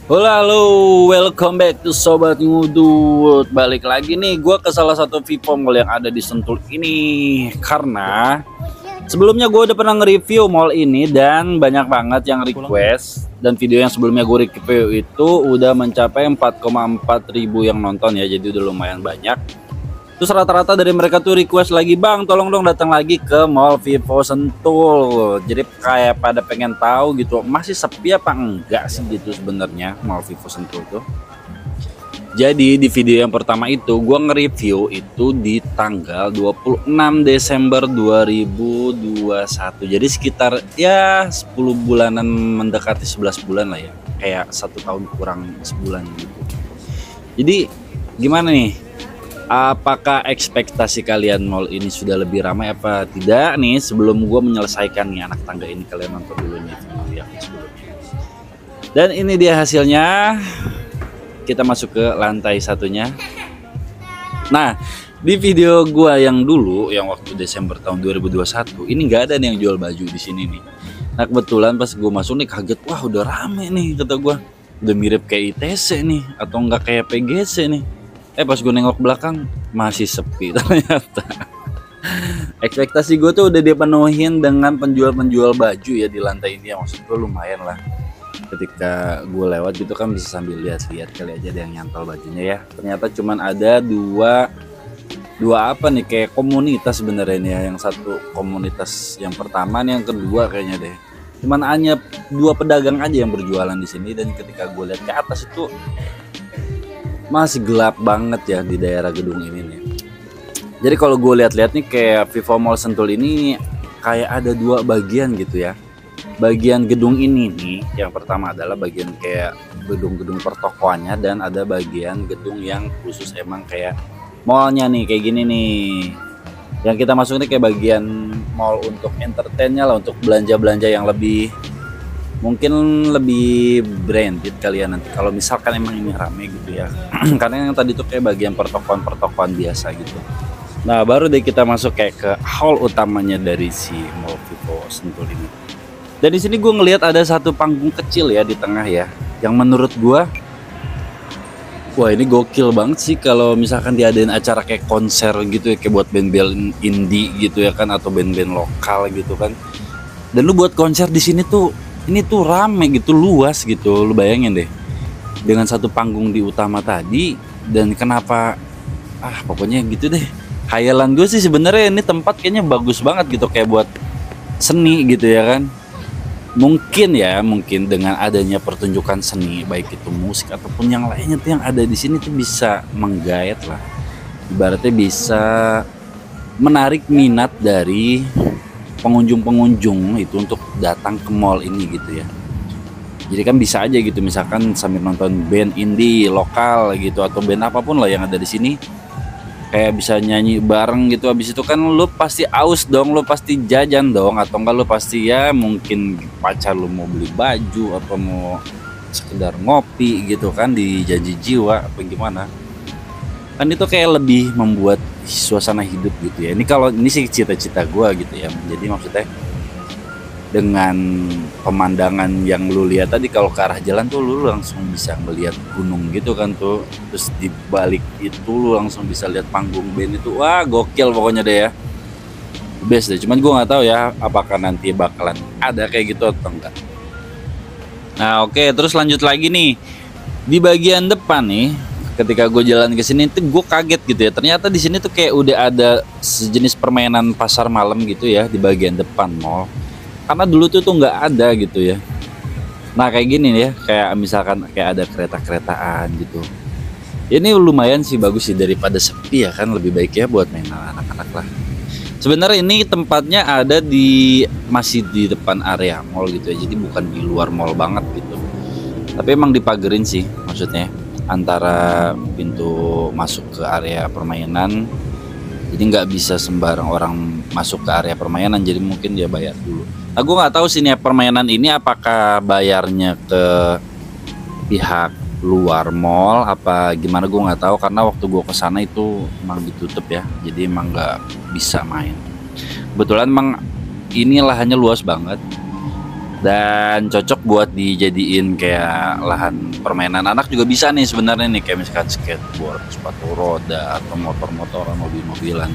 Halo, halo, welcome back to Sobat Ngudut. Balik lagi nih gue ke salah satu Vivo Mall yang ada di Sentul ini. Karena sebelumnya gue udah pernah nge-review mall ini dan banyak banget yang request. Dan video yang sebelumnya gue review itu udah mencapai 4,4 ribu yang nonton ya. Jadi udah lumayan banyak. Terus rata-rata dari mereka tuh request lagi, bang tolong dong datang lagi ke Mall Vivo Sentul. Jadi kayak pada pengen tahu gitu masih sepi apa enggak sih gitu sebenarnya Mall Vivo Sentul tuh. Jadi di video yang pertama itu gua nge-review itu di tanggal 26 Desember 2021. Jadi sekitar ya 10 bulanan, mendekati 11 bulan lah ya. Kayak 1 tahun kurang sebulan gitu. Jadi gimana nih? Apakah ekspektasi kalian mall ini sudah lebih ramai apa tidak nih? Sebelum gue menyelesaikan nih anak tangga ini, kalian nonton dulu nih video yang sebelumnya. Dan ini dia hasilnya. Kita masuk ke lantai satunya. Nah, di video gue yang dulu, yang waktu Desember tahun 2021, ini nggak ada nih yang jual baju di sini nih. Nah kebetulan pas gue masuk nih kaget, wah udah rame nih kata gue. Udah mirip kayak ITC nih, atau enggak kayak PGC nih. Pas gue nengok belakang masih sepi ternyata. Ekspektasi gue tuh udah dipenuhin dengan penjual-penjual baju ya di lantai ini ya, maksud gue lumayan lah. Ketika gue lewat gitu kan bisa sambil lihat-lihat kali aja ada yang nyantol bajunya ya. Ternyata cuman ada dua apa nih kayak komunitas sebenarnya ini ya. Yang satu komunitas yang pertama nih, yang kedua kayaknya deh. Cuman hanya dua pedagang aja yang berjualan di sini, dan ketika gue lihat ke atas itu masih gelap banget ya di daerah gedung ini nih. Jadi kalau gue lihat-lihat nih kayak Vivo Mall Sentul ini kayak ada dua bagian gitu ya. Bagian gedung ini nih, yang pertama adalah bagian kayak gedung-gedung pertokoannya, dan ada bagian gedung yang khusus emang kayak mallnya nih kayak gini nih. Yang kita masuk ini kayak bagian mall untuk entertainnya lah, untuk belanja-belanja yang lebih mungkin lebih branded kalian nanti kalau misalkan emang ini rame gitu ya. Karena yang tadi tuh kayak bagian pertokoan biasa gitu. Nah baru deh kita masuk kayak ke hall utamanya dari si Mall Vivo Sentul ini. Dan di sini gue ngelihat ada satu panggung kecil ya di tengah ya, yang menurut gue wah ini gokil banget sih kalau misalkan diadain acara kayak konser gitu ya, kayak buat band-band indie gitu ya kan, atau band-band lokal gitu kan. Dan lu buat konser di sini tuh ini tuh rame gitu, luas gitu. Lu bayangin deh, dengan satu panggung di utama tadi. Dan kenapa pokoknya gitu deh, khayalan gue sih sebenarnya ini tempat kayaknya bagus banget gitu, kayak buat seni gitu ya kan. Mungkin dengan adanya pertunjukan seni, baik itu musik ataupun yang lainnya tuh yang ada di sini tuh bisa menggait lah, ibaratnya bisa menarik minat dari pengunjung-pengunjung itu untuk datang ke mall ini gitu ya. Jadi kan bisa aja gitu misalkan sambil nonton band indie lokal gitu, atau band apapun lah yang ada di sini, kayak bisa nyanyi bareng gitu. Habis itu kan lu pasti aus dong, lu pasti jajan dong, atau enggak lu pasti ya mungkin pacar lu mau beli baju atau mau sekedar ngopi gitu kan di Janji Jiwa apa gimana. Kan itu kayak lebih membuat suasana hidup gitu ya. Ini kalau ini sih cita-cita gue gitu ya. Jadi maksudnya dengan pemandangan yang lu lihat tadi, kalau ke arah jalan tuh lu langsung bisa melihat gunung gitu kan tuh. Terus di balik itu lu langsung bisa lihat panggung band itu. Wah gokil pokoknya deh ya. Best deh. Cuman gue nggak tahu ya apakah nanti bakalan ada kayak gitu atau enggak. Nah oke, terus lanjut lagi nih di bagian depan nih. Ketika gue jalan ke sini tuh gue kaget gitu ya. Ternyata di sini tuh kayak udah ada sejenis permainan pasar malam gitu ya di bagian depan mall. Karena dulu tuh nggak ada gitu ya. Nah kayak gini ya, kayak misalkan kayak ada kereta-keretaan gitu. Ini lumayan sih, bagus sih daripada sepi ya kan, lebih baik ya buat mainan anak-anak lah. Sebenarnya ini tempatnya ada masih di depan area mall gitu ya. Jadi bukan di luar mall banget gitu. Tapi emang dipagerin sih maksudnya, antara pintu masuk ke area permainan. Jadi nggak bisa sembarang orang masuk ke area permainan, jadi mungkin dia bayar dulu. Nah gue nggak tahu sih nih permainan ini apakah bayarnya ke pihak luar mall apa gimana, gue nggak tahu, karena waktu gue kesana itu emang ditutup ya, jadi emang nggak bisa main. Kebetulan emang ini lahannya luas banget. dan cocok buat dijadiin kayak lahan permainan anak juga bisa nih sebenarnya nih, kayak misalkan skateboard, sepatu roda, atau motor-motoran, mobil-mobilan.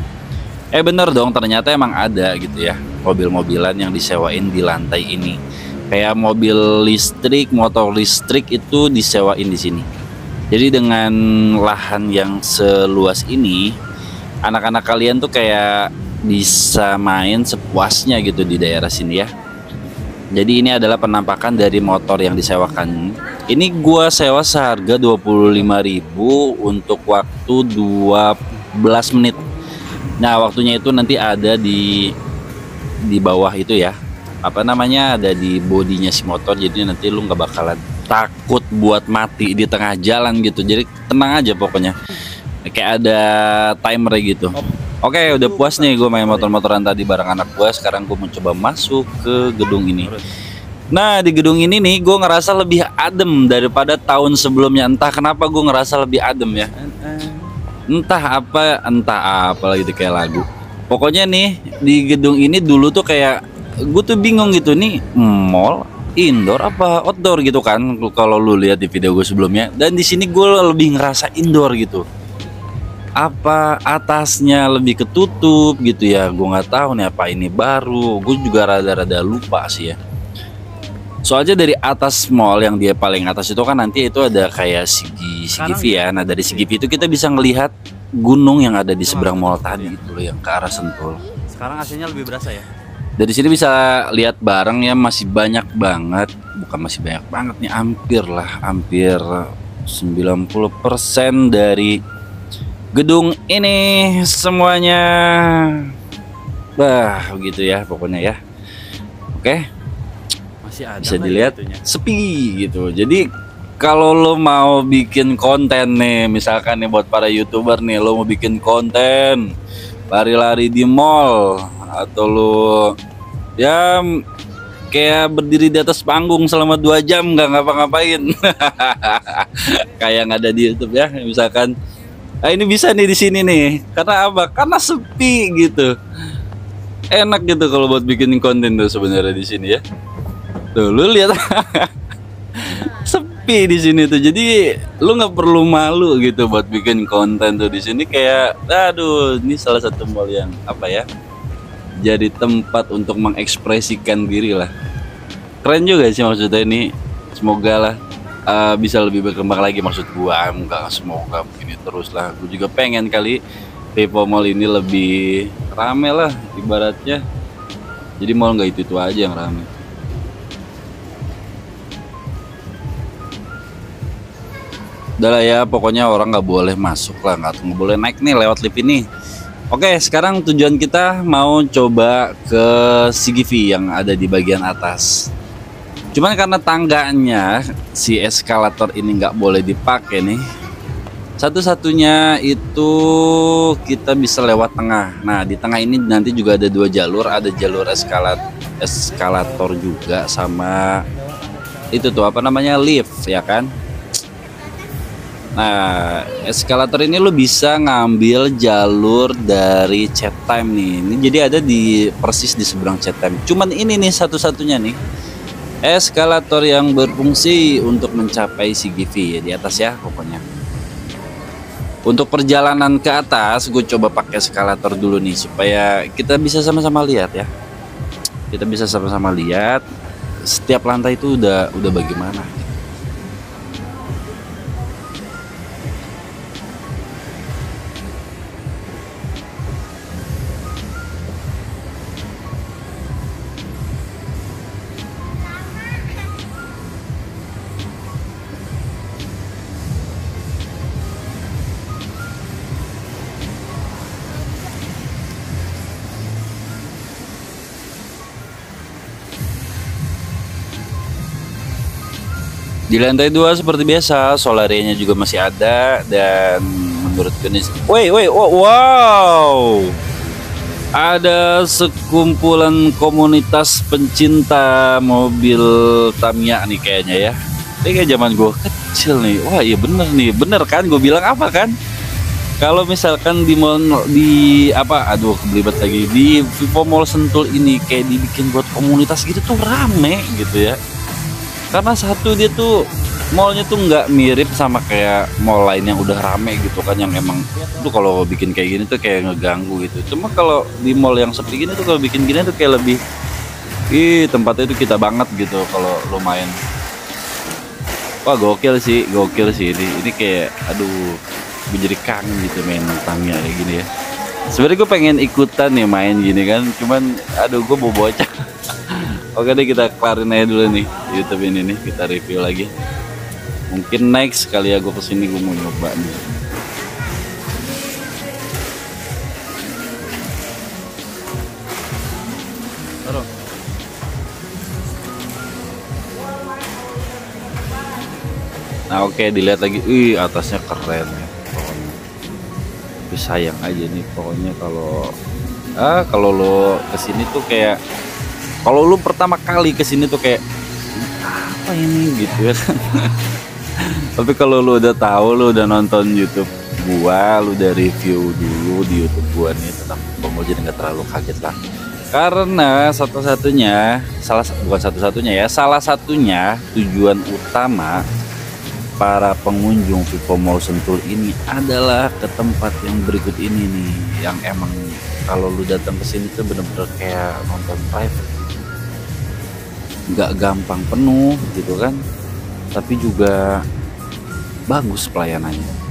Bener dong, ternyata emang ada gitu ya mobil-mobilan yang disewain di lantai ini. Kayak mobil listrik, motor listrik itu disewain di sini. Jadi dengan lahan yang seluas ini, anak-anak kalian tuh kayak bisa main sepuasnya gitu di daerah sini ya. Jadi ini adalah penampakan dari motor yang disewakan. Ini gua sewa seharga 25.000 untuk waktu 12 menit. Nah, waktunya itu nanti ada di bawah itu ya. Apa namanya? Ada di bodinya si motor. Jadi nanti lu nggak bakalan takut buat mati di tengah jalan gitu. Jadi tenang aja pokoknya. Kayak ada timer gitu. Oke, udah puas nih gue main motor-motoran tadi bareng anak gue. Sekarang gue mencoba masuk ke gedung ini. Nah, di gedung ini nih gue ngerasa lebih adem daripada tahun sebelumnya. Entah kenapa gue ngerasa lebih adem ya. Entah apa lagi gitu kayak lagu. Pokoknya nih di gedung ini dulu tuh kayak gue tuh bingung gitu nih, mall indoor apa outdoor gitu kan. Kalau lu lihat di video gue sebelumnya. Dan di sini gue lebih ngerasa indoor gitu. Apa atasnya lebih ketutup gitu ya, gue nggak tahu nih apa ini baru, gue juga rada-rada lupa sih ya. Soalnya dari atas mall yang dia paling atas itu kan nanti itu ada kayak CGV ya. Nah dari CGV itu kita bisa ngelihat gunung yang ada di seberang mall tadi itu loh, yang ke arah Sentul. Sekarang AC-nya lebih berasa ya. Dari sini bisa lihat bareng ya, masih banyak banget, bukan masih banyak banget nih, hampir 90% dari gedung ini semuanya, begitu ya pokoknya ya. Oke, Masih ada bisa dilihat sepi gitu. Jadi kalau lo mau bikin konten nih, misalkan nih buat para YouTuber nih, lo mau bikin konten lari-lari di mall, atau lo ya kayak berdiri di atas panggung selama 2 jam nggak ngapa-ngapain kayak nggak ada di YouTube ya, misalkan. Nah, ini bisa nih di sini nih. Karena apa? Karena sepi gitu. Enak gitu kalau buat bikin konten tuh sebenarnya di sini ya. Tuh, lu lihat. Sepi di sini tuh. Jadi lu nggak perlu malu gitu buat bikin konten tuh di sini, kayak aduh, ini salah satu mall yang apa ya? Jadi tempat untuk mengekspresikan diri lah. Keren juga sih maksudnya ini. Semoga lah bisa lebih berkembang lagi, maksud gua. Enggak, semoga begini terus lah. Gua juga pengen kali Vivo Mall ini lebih rame lah ibaratnya. Jadi mall nggak itu aja yang rame. Udah lah ya, pokoknya orang nggak boleh masuk lah, nggak boleh naik nih lewat lift ini. Oke, sekarang tujuan kita mau coba ke CGV yang ada di bagian atas. Cuman karena tangganya si eskalator ini nggak boleh dipakai nih, satu-satunya itu kita bisa lewat tengah. Nah di tengah ini nanti juga ada 2 jalur, ada jalur eskalator juga, sama itu tuh apa namanya, lift ya kan. Nah eskalator ini lo bisa ngambil jalur dari Chat Time nih. Ini jadi ada di persis di seberang Chat Time. Cuman ini nih satu-satunya nih eskalator yang berfungsi untuk mencapai CGV ya, di atas ya pokoknya. Untuk perjalanan ke atas gue coba pakai eskalator dulu nih supaya kita bisa sama-sama lihat ya. Kita bisa sama-sama lihat setiap lantai itu udah bagaimana. Di lantai 2 seperti biasa, solarianya juga masih ada, dan menurut jenis, wow, ada sekumpulan komunitas pencinta mobil Tamiya nih kayaknya ya. Ini kayak zaman gue kecil nih. Wah iya bener nih, bener kan gue bilang apa kan? Kalau misalkan di mall aduh kebelibat lagi di Vivo Mall Sentul ini kayak dibikin buat komunitas gitu tuh rame gitu ya. Karena satu dia tuh mallnya tuh nggak mirip sama kayak mall lain yang udah rame gitu kan, yang emang tuh kalau bikin kayak gini tuh kayak ngeganggu gitu. Cuma kalau di mall yang sepi gini tuh kalau bikin gini tuh kayak lebih tempatnya tuh kita banget gitu kalau lumayan. Wah gokil sih ini kayak aduh gue jadi kangen gitu main tangnya kayak gini ya. Sebenarnya gue pengen ikutan nih main gini kan, cuman aduh gue mau bocah. Oke deh, kita kelarin aja dulu nih YouTube ini nih, kita review lagi. Mungkin next kali ya gue kesini gue mau nyoba nih. Taruh. Nah oke, dilihat lagi, atasnya keren ya pokoknya. Tapi sayang aja nih pokoknya kalau lo kesini tuh kayak, kalau lu pertama kali kesini tuh kayak apa ini gitu ya. Tapi kalau lu udah tahu, lu udah nonton YouTube gua, lu udah review dulu di YouTube gua nih tentang Vivo, jadi nggak terlalu kaget lah. Karena salah satunya tujuan utama para pengunjung Vivo Mall Sentul ini adalah ke tempat yang berikut ini nih, yang emang kalau lu datang ke sini tuh bener-bener kayak nonton private gitu. Nggak gampang penuh gitu kan, tapi juga bagus pelayanannya.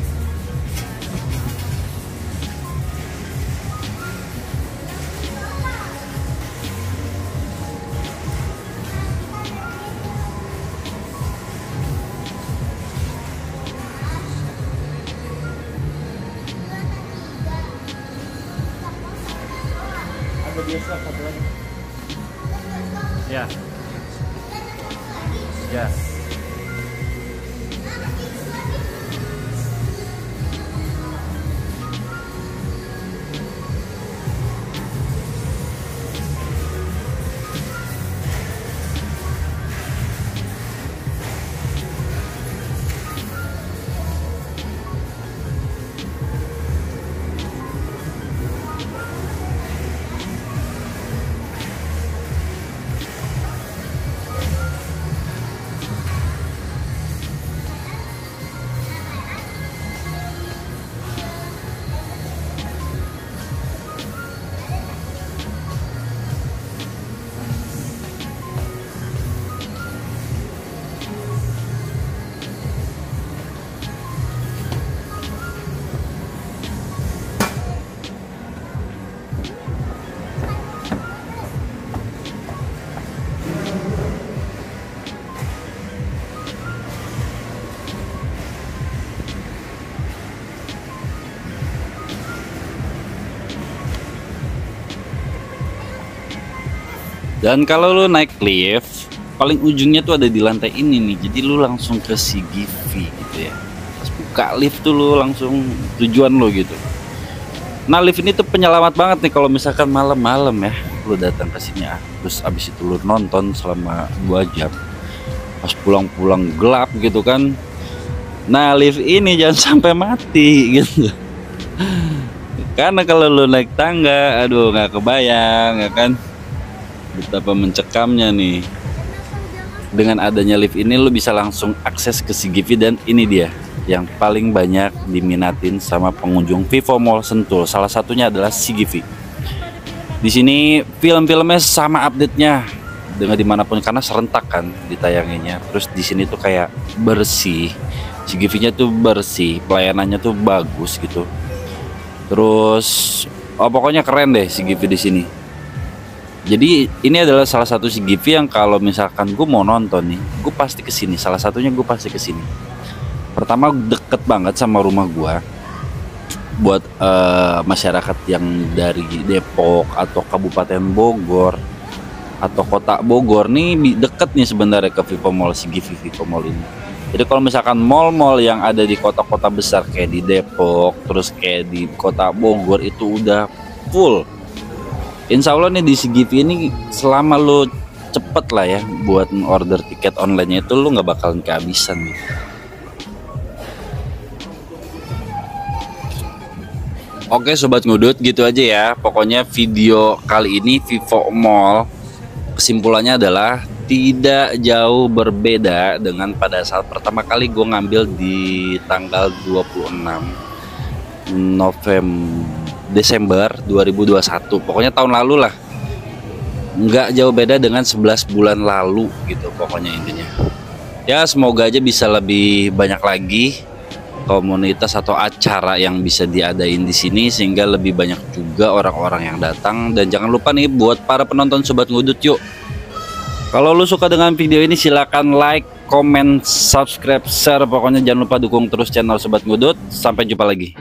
Ada biasa satu lagi. Ya. Ya. Dan kalau lu naik lift, paling ujungnya tuh ada di lantai ini nih. Jadi lu langsung ke CGV gitu ya. Pas buka lift tuh lu langsung tujuan lu gitu. Nah lift ini tuh penyelamat banget nih kalau misalkan malam-malam ya lu datang ke sini terus abis itu lu nonton selama 2 jam. Pas pulang-pulang gelap gitu kan. Nah lift ini jangan sampai mati gitu. Karena kalau lu naik tangga, aduh nggak kebayang ya kan betapa mencekamnya nih. Dengan adanya lift ini lu bisa langsung akses ke CGV, dan ini dia yang paling banyak diminatin sama pengunjung Vivo Mall Sentul. Salah satunya adalah CGV. Di sini film-filmnya sama update-nya dengan dimanapun karena serentak kan ditayanginya. Terus di sini tuh kayak bersih, CGV-nya tuh bersih, pelayanannya tuh bagus gitu. Terus pokoknya keren deh CGV di sini. Jadi ini adalah salah satu CGV yang kalau misalkan gue mau nonton nih, gue pasti kesini. Salah satunya gue pasti kesini. Pertama deket banget sama rumah gue. Buat masyarakat yang dari Depok atau Kabupaten Bogor atau Kota Bogor nih deket nih sebenarnya ke Vivo Mall, CGV Vivo Mall ini. Jadi kalau misalkan mall-mall yang ada di kota-kota besar kayak di Depok, terus kayak di Kota Bogor itu udah full. Insya Allah nih di CGV ini selama lo cepet lah ya buat order tiket online-nya itu lo nggak bakalan kehabisan nih. Oke sobat ngudut, gitu aja ya. Pokoknya video kali ini Vivo Mall kesimpulannya adalah tidak jauh berbeda dengan pada saat pertama kali gue ngambil di tanggal 26 Desember 2021. Pokoknya tahun lalu lah. Nggak jauh beda dengan 11 bulan lalu gitu pokoknya intinya. Ya semoga aja bisa lebih banyak lagi komunitas atau acara yang bisa diadain di sini sehingga lebih banyak juga orang-orang yang datang. Dan jangan lupa nih buat para penonton sobat ngudut, yuk kalau lu suka dengan video ini silakan like, comment, subscribe, share. Pokoknya jangan lupa dukung terus channel sobat ngudut. Sampai jumpa lagi.